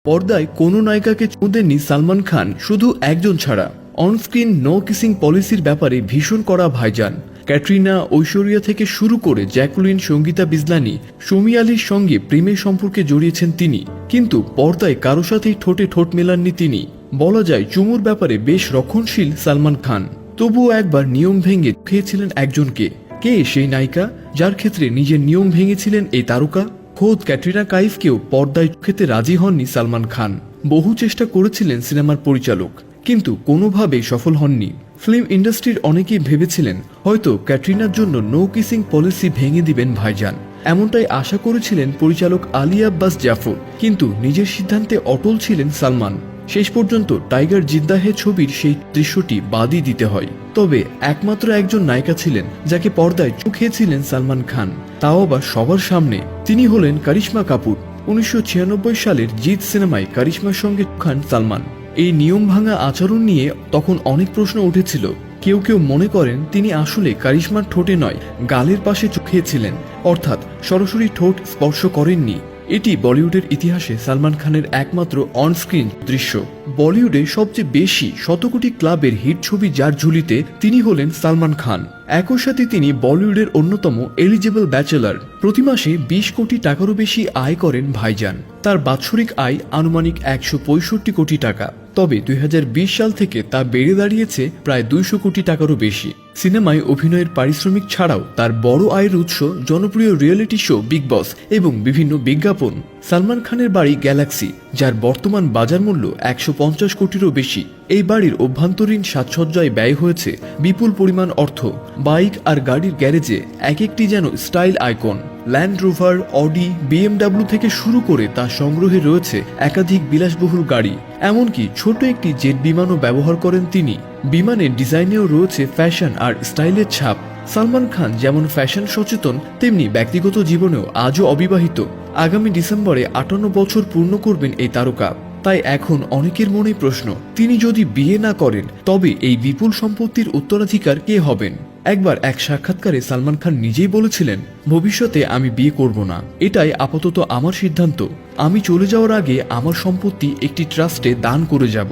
পর্দায় কোনো নায়িকাকে চুমু দেননি সালমান খান শুধু একজন ছাড়া। অনস্ক্রিন নো কিসিং পলিসির ব্যাপারে ভীষণ কড়া ভাইজান। ক্যাটরিনা, ঐশ্বরিয়া থেকে শুরু করে জ্যাকুলিন, সঙ্গীতা বিজলানি, শমী আলীর সঙ্গে প্রেমের সম্পর্কে জড়িয়েছেন তিনি, কিন্তু পর্দায় কারো সাথেই ঠোঁটে ঠোঁট মেলাননি তিনি। বলা যায় চুমুর ব্যাপারে বেশ রক্ষণশীল সালমান খান। তবুও একবার নিয়ম ভেঙে খেয়েছিলেন একজনকে। কে সেই নায়িকা যার ক্ষেত্রে নিজের নিয়ম ভেঙেছিলেন এই তারকা? খোদ ক্যাটরিনা কাইফকেও পর্দায় খেতে রাজি হননি সালমান খান। বহু চেষ্টা করেছিলেন সিনেমার পরিচালক, কিন্তু কোনোভাবেই সফল হননি। ফিল্ম ইন্ডাস্ট্রির অনেকেই ভেবেছিলেন হয়তো ক্যাটরিনার জন্য নো কিসিং পলিসি ভেঙে দিবেন ভাইজান। এমনটাই আশা করেছিলেন পরিচালক আলী আব্বাস জাফর, কিন্তু নিজের সিদ্ধান্তে অটল ছিলেন সালমান। শেষ পর্যন্ত টাইগার জিন্দা হে ছবির সেই দৃশ্যটি বাদই দিতে হয়। তবে একমাত্র একজন নায়িকা ছিলেন যাকে পর্দায় চুখিয়েছিলেন সালমান খান, তাও আবার সবার সামনে। তিনি হলেন করিশ্মা কাপুর। 1996 সালের জিত সিনেমায় করিশ্মার সঙ্গে খান সালমান। এই নিয়ম ভাঙা আচরণ নিয়ে তখন অনেক প্রশ্ন উঠেছিল। কেউ কেউ মনে করেন তিনি আসলে করিশ্মার ঠোঁটে নয়, গালের পাশে চুখিয়েছিলেন, অর্থাৎ সরাসরি ঠোঁট স্পর্শ করেননি। এটি বলিউডের ইতিহাসে সালমান খানের একমাত্র অনস্ক্রিন দৃশ্য। বলিউডে সবচেয়ে বেশি শতকোটি ক্লাবের হিট ছবি যার ঝুলিতে, তিনি হলেন সালমান খান। একই সাথে তিনি বলিউডের অন্যতম এলিজেবল ব্যাচেলার। প্রতি মাসে 20 কোটি টাকারও বেশি আয় করেন ভাইজান। তার বাৎসরিক আয় আনুমানিক 165 কোটি টাকা। তবে 2020 সাল থেকে তা বেড়ে দাঁড়িয়েছে প্রায় 200 কোটি টাকারও বেশি। সিনেমায় অভিনয়ের পারিশ্রমিক ছাড়াও তার বড় আয়ের উৎস জনপ্রিয় রিয়েলিটি শো বিগ বস এবং বিভিন্ন বিজ্ঞাপন। সালমান খানের বাড়ি গ্যালাক্সি, যার বর্তমান বাজার মূল্য 150 কোটিরও বেশি। এই বাড়ির অভ্যন্তরীণ সাজসজ্জায় ব্যয় হয়েছে বিপুল পরিমাণ অর্থ। বাইক আর গাড়ির গ্যারেজে এক একটি যেন style icon. Land rover, Audi, BMW থেকে শুরু করে তার সংগ্রহে রয়েছে একাধিক বিলাসবহুল গাড়ি। এমনকি ছোট একটি জেট বিমানও ব্যবহার করেন তিনি। বিমানের ডিজাইনেও রয়েছে ফ্যাশন আর স্টাইলের ছাপ। সালমান খান যেমন ফ্যাশন সচেতন, তেমনি ব্যক্তিগত জীবনেও আজও অবিবাহিত। আগামী ডিসেম্বরে 58 বছর পূর্ণ করবেন এই তারকা। তাই এখন অনেকের মনে প্রশ্ন, তিনি যদি বিয়ে না করেন তবে এই বিপুল সম্পত্তির উত্তরাধিকার কে হবেন? একবার এক সাক্ষাৎকারে সালমান খান নিজেই বলেছিলেন, ভবিষ্যতে আমি বিয়ে করব না, এটাই আপাতত আমার সিদ্ধান্ত। আমি চলে যাওয়ার আগে আমার সম্পত্তি একটি ট্রাস্টে দান করে যাব।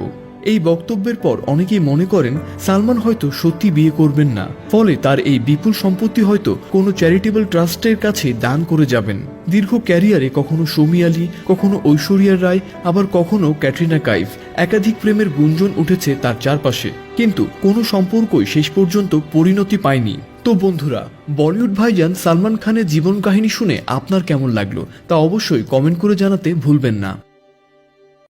এই বক্তব্যের পর অনেকেই মনে করেন সালমান হয়তো সত্যি বিয়ে করবেন না, ফলে তার এই বিপুল সম্পত্তি হয়তো কোনো চ্যারিটেবল ট্রাস্টের কাছে দান করে যাবেন। দীর্ঘ ক্যারিয়ারে কখনো শমী আলী, কখনো ঐশ্বরিয়া রায়, আবার কখনো ক্যাটরিনা কাইফ। একাধিক প্রেমের গুঞ্জন উঠেছে তার চারপাশে, কিন্তু কোনো সম্পর্কই শেষ পর্যন্ত পরিণতি পায়নি। তো বন্ধুরা, বলিউড ভাইজান সালমান খানের জীবন কাহিনী শুনে আপনার কেমন লাগলো তা অবশ্যই কমেন্ট করে জানাতে ভুলবেন না।